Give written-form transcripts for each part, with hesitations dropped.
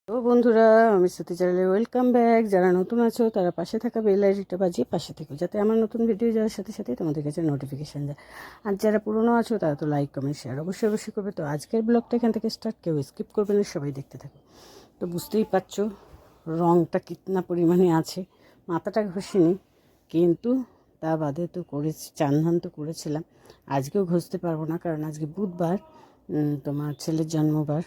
তো বন্ধুরা, আমি শ্রুতি চ্যানেলে ওয়েলকাম ব্যাক। যারা নতুন আছো তারা পাশে থাকা বেল আইকনটা বাজিয়ে পাশে থেকো, যাতে আমার নতুন ভিডিও যাওয়ার সাথে সাথে তোমাদের কাছে নোটিফিকেশান যায়। আর যারা পুরনো আছো তারা তো লাইক কমেন্ট শেয়ার অবশ্যই করবে। তো আজকের ব্লগটা এখান থেকে স্টার্ট, কেউ স্কিপ করবে না, সবাই দেখতে থাকো। তো বুঝতেই পারছো রঙটা কিতনা পরিমাণে আছে। মাথাটা ঘষিনি, কিন্তু তা বাদে তো করেছি, চান ধান তো করেছিলাম। আজকেও ঘষতে পারবো না, কারণ আজকে বুধবার, তোমার ছেলের জন্মবার।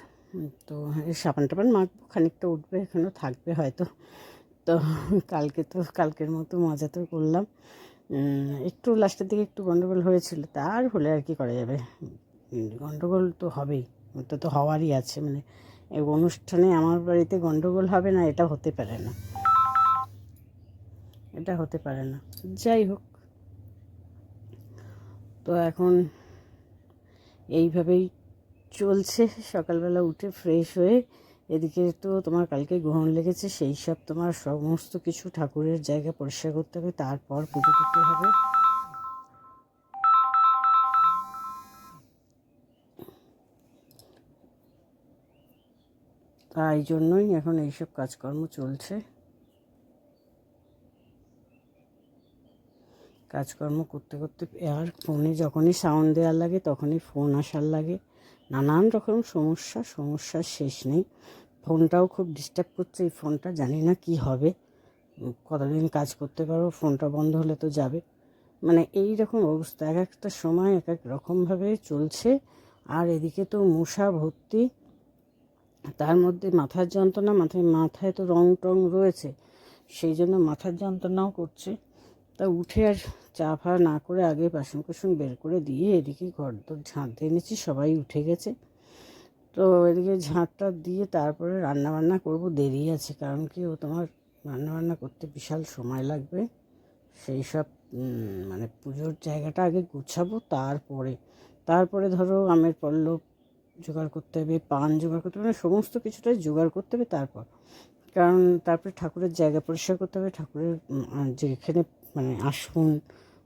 তো সাবান টাবান মাখবো, খানিকটা উঠবে, এখনও থাকবে হয়তো। তো কালকের মতো মজা তো করলাম। একটু লাস্টের দিকে একটু গন্ডগোল হয়েছিল, তার হলে আর কি করা যাবে। গন্ডগোল তো হবেই, ওটা তো হওয়ারই আছে। মানে এই অনুষ্ঠানে আমার বাড়িতে গন্ডগোল হবে না, এটা হতে পারে না, এটা হতে পারে না। যাই হোক, তো এখন এইভাবেই চলছে। সকালবেলা উঠে ফ্রেশ হয়ে এদিকে তো তোমার কালকে গ্রহণ লেগেছে, সেই সব তোমার সমস্ত কিছু ঠাকুরের জায়গা পরিষ্কার করতে হবে, তারপর পুজো দিতে হবে। তাই জন্যই এখন এইসব কাজকর্ম চলছে। কাজকর্ম করতে করতে আর ফোনে যখনই সাউন্ড দেওয়ার লাগে তখনই ফোন আসার লাগে। নানান রকম সমস্যার শেষ নেই। ফোনটাও খুব ডিস্টার্ব করছে, এই ফোনটা জানি না কি হবে, কতদিন কাজ করতে পারবো, ফোনটা বন্ধ হলে তো যাবে। মানে এই রকম অবস্থা, এক একটা সময় এক এক রকমভাবে চলছে। আর এদিকে তো মশা ভর্তি, তার মধ্যে মাথার যন্ত্রণা, মাথায় তো রং টং রয়েছে, সেই জন্য মাথার যন্ত্রণাও করছে। তা উঠে আর চা ফা না করে আগে বাসন কুসন বের করে দিয়ে এদিকে ঘর দর ঝাঁট দিয়ে নিচ্ছি। সবাই উঠে গেছে, তো এদিকে ঝাঁটটা দিয়ে তারপরে রান্নাবান্না করব। দেরি আছে, কারণ কি ও তোমার রান্নাবান্না করতে বিশাল সময় লাগবে। সেই সব মানে পুজোর জায়গাটা আগে গুছাবো, তারপরে ধরো আমের পল্লব জোগাড় করতে হবে, পান জোগাড় করতে হবে, মানে সমস্ত কিছুটাই জোগাড় করতে হবে। কারণ তারপরে ঠাকুরের জায়গা পরিষ্কার করতে হবে, ঠাকুরের যেখানে মানে আসন,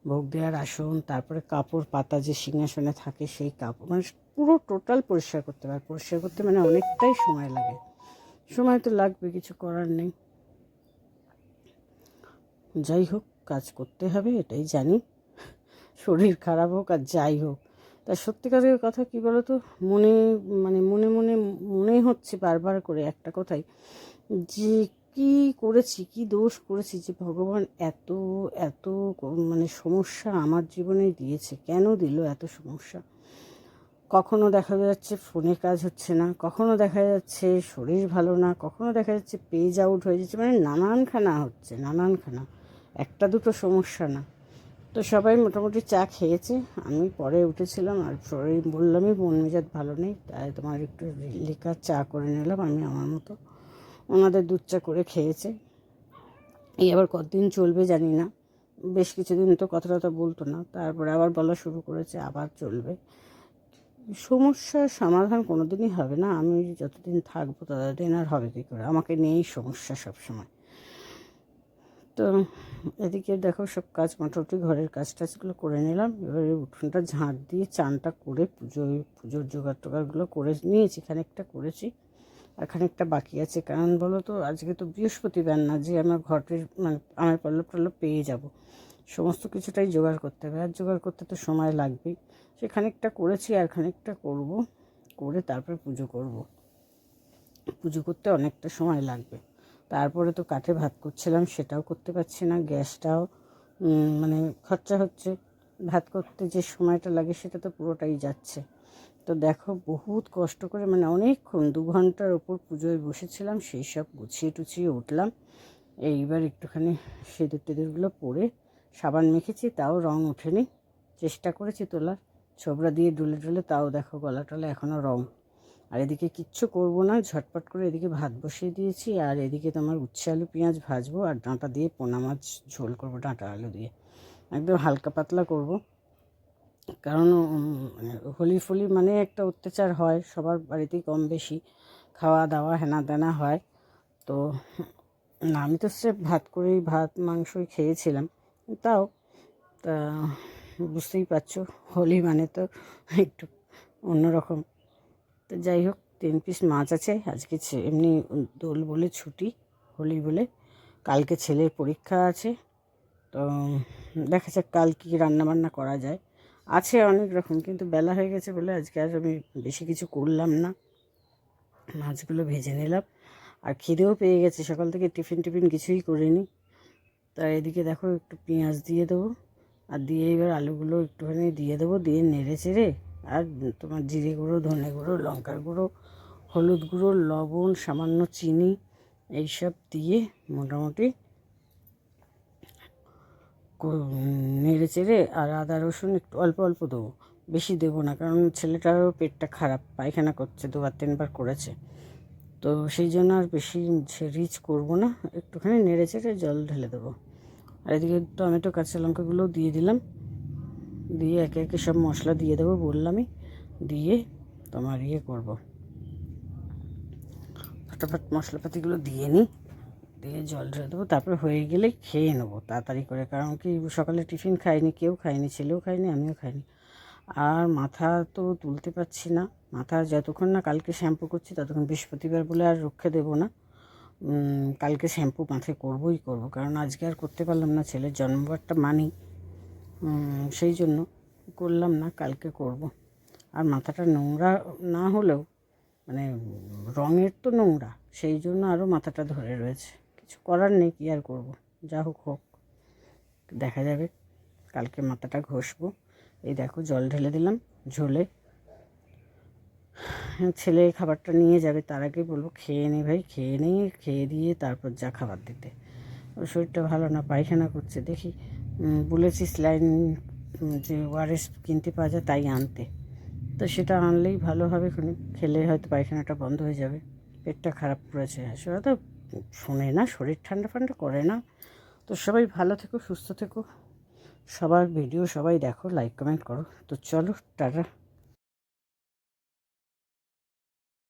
ভোগ দেওয়ার আসন, তারপরে কাপড় পাতা যে সিংহাসনে থাকে সেই কাপড়, মানে পুরো টোটাল পরিষ্কার করতে হবে। আর পরিষ্কার করতে মানে অনেকটাই সময় লাগে। সময় তো লাগবে, কিছু করার নেই। যাই হোক, কাজ করতে হবে, এটাই জানি। শরীর খারাপ হোক আর যাই হোক, তা সত্যিকারের কথা কি বলো তো, মনে মানে মনে মনে মনে হচ্ছে বারবার করে একটা কথাই, যে কি করেছি, কি দোষ করেছি যে ভগবান এত এত মানে সমস্যা আমার জীবনে দিয়েছে। কেন দিল এত সমস্যা? কখনো দেখা যাচ্ছে ফোনে কাজ হচ্ছে না, কখনো দেখা যাচ্ছে শরীর ভালো না, কখনো দেখা যাচ্ছে পেজ আউট হয়ে যাচ্ছে, মানে নানানখানা হচ্ছে, নানানখানা, একটা দুটো সমস্যা না। তো সবাই মোটামুটি চা খেয়েছে, আমি পরে উঠেছিলাম। আর পরে বললামই মন মেজাজ ভালো নেই, তাই তোমার একটু লিকার চা করে নিলাম আমি আমার মতো। ওনাদের দুধ চা করে খেয়েছে। এই আবার কতদিন চলবে জানি না, বেশ কিছুদিন তো কথা টথা বলতো না, তারপরে আবার বলা শুরু করেছে, আবার চলবে। সমস্যার সমাধান কোনো দিনই হবে না, আমি যতদিন থাকবো ততদিন। আর হবে কী করে, আমাকে নিয়েই সমস্যা সবসময়। তো এদিকে দেখো সব কাজ মোটামুটি ঘরের কাজ টাজগুলো করে নিলাম। এবারে উঠোনটা ঝাঁট দিয়ে চানটা করে পুজোর জোগাড় টোগাড়গুলো করে নিয়েছি, খানিকটা করেছি আর খানিকটা বাকি আছে। কারণ বলো তো, আজকে তো বৃহস্পতিবার না যে আমার ঘরের মানে আমার পল্লব টল্লব পেয়ে যাব, সমস্ত কিছুটাই জোগাড় করতে হবে, আর জোগাড় করতে তো সময় লাগবেই। সে খানিকটা করেছি আর খানিকটা করব, করে তারপরে পুজো করব। পুজো করতে অনেকটা সময় লাগবে। তারপরে তো কাঠে ভাত করছিলাম, সেটাও করতে পারছি না, গ্যাসটাও মানে খরচা হচ্ছে। ভাত করতে যে সময়টা লাগে সেটা তো পুরোটাই যাচ্ছে। তো দেখো বহুত কষ্ট করে, মানে অনেকক্ষণ 2 ঘন্টার ওপর পুজোয় বসেছিলাম, সেই সব গুছিয়ে টুছিয়ে উঠলাম। এইবার একটুখানি সিঁদুর টিঁদুরগুলো পরে সাবান মেখেছি, তাও রং ওঠেনি। চেষ্টা করেছি তোলার, ছোবড়া দিয়ে ডুলে ডুলে, তাও দেখো গলা টলা এখনও রং। আর এদিকে কিচ্ছু করব না, ঝটপট করে এদিকে ভাত বসিয়ে দিয়েছি। আর এদিকে তোমার উচ্ছে আলু পেঁয়াজ ভাজবো, আর ডাঁটা দিয়ে পোনা মাছ ঝোল করবো, ডাঁটা আলু দিয়ে একদম হালকা পাতলা করব। কারণ হোলি ফলি মানে একটা অত্যাচার হয় সবার বাড়িতেই কম বেশি, খাওয়া দাওয়া হেনা তেনা হয়। তো না, আমি তো স্রেফ ভাত মাংসই খেয়েছিলাম, তাও তা বুঝতেই পারছো হোলি মানে তো একটু অন্যরকম। তো যাই হোক, 3 পিস মাছ আছে। আজকে এমনি দোল বলে ছুটি, হোলি বলে। কালকে ছেলের পরীক্ষা আছে, তো দেখা যাক কাল কী রান্নাবান্না করা যায়। আছে অনেক রকম, কিন্তু বেলা হয়ে গেছে বলে আজকে আর আমি বেশি কিছু করলাম না। মাছগুলো ভেজে নিলাম, আর খিদেও পেয়ে গেছে, সকাল থেকে টিফিন কিছুই করিনি। তাই এদিকে দেখো একটু পেঁয়াজ দিয়ে দেবো, আর দিয়ে এবার আলুগুলো একটুখানি দিয়ে দেবো, দিয়ে নেড়ে চেড়ে, আর তোমার জিরে গুঁড়ো, ধনে গুঁড়ো, লঙ্কার গুঁড়ো, হলুদ গুঁড়ো, লবণ, সামান্য চিনি, এইসব দিয়ে মোটামুটি নেড়ে চেড়ে, আর আদা রসুন একটু অল্প অল্প দেবো, বেশি দেবো না, কারণ ছেলেটারও পেটটা খারাপ, পায়খানা করছে, 2-3 বার করেছে, তো সেই জন্য আর বেশি রিচ করবো না, একটুখানি নেড়ে চেড়ে জল ঢেলে দেবো। আর এদিকে টমেটো কাঁচা লঙ্কাগুলোও দিয়ে দিলাম, দিয়ে একে একে সব মশলা দিয়ে দেবো বললামই, দিয়ে তোমার করবো, ফটাফট মশলাপাতিগুলো দিয়ে নিই, দিয়ে জল ঢেলে দেবো, তারপরে হয়ে গেলে খেয়ে নেবো তাড়াতাড়ি করে, কারণ কি সকালে টিফিন খাইনি, কেউ খায়নি, ছেলেও খায়নি, আমিও খাইনি। আর মাথা তো তুলতে পারছি না, মাথা যতক্ষণ না কালকে শ্যাম্পু করছি ততক্ষণ, বৃহস্পতিবার বলে আর রক্ষে দেবো না, কালকে শ্যাম্পু মাথায় করবই করবো, কারণ আজকে আর করতে পারলাম না, ছেলের জন্মবারটা মানি, সেই জন্য করলাম না, কালকে করব। আর মাথাটা নোংরা না হলেও মানে রঙের তো নোংরা, সেই জন্য আরও মাথাটা ধরে রয়েছে, কিছু করার নেই, কী আর করবো, যা হোক হোক, দেখা যাবে, কালকে মাথাটা ঘষবো। এই দেখো জল ঢেলে দিলাম ঝোলে, ছেলে খাবারটা নিয়ে যাবে, তার আগে বলবো খেয়ে নে ভাই, খেয়ে নিয়ে খেয়ে দিয়ে তারপর যা খাবার দিতে, ওর শরীরটা ভালো না, পায়খানা করছে, দেখি বলেছি স্যালাইন যে ওআরএস কিনতে পাওয়া যায় তাই আনতে, তো সেটা আনলেই ভালো হবে, খেলে হয়তো পায়খানাটা বন্ধ হয়ে যাবে, পেটটা খারাপ করেছে, সেটা তো শোনে না, শরীর ঠান্ডা ফান্ডা করে না। তো সবাই ভালো থেকো, সুস্থ থেকো, সবার ভিডিও সবাই দেখো, লাইক কমেন্ট করো, তো চলো টাটা।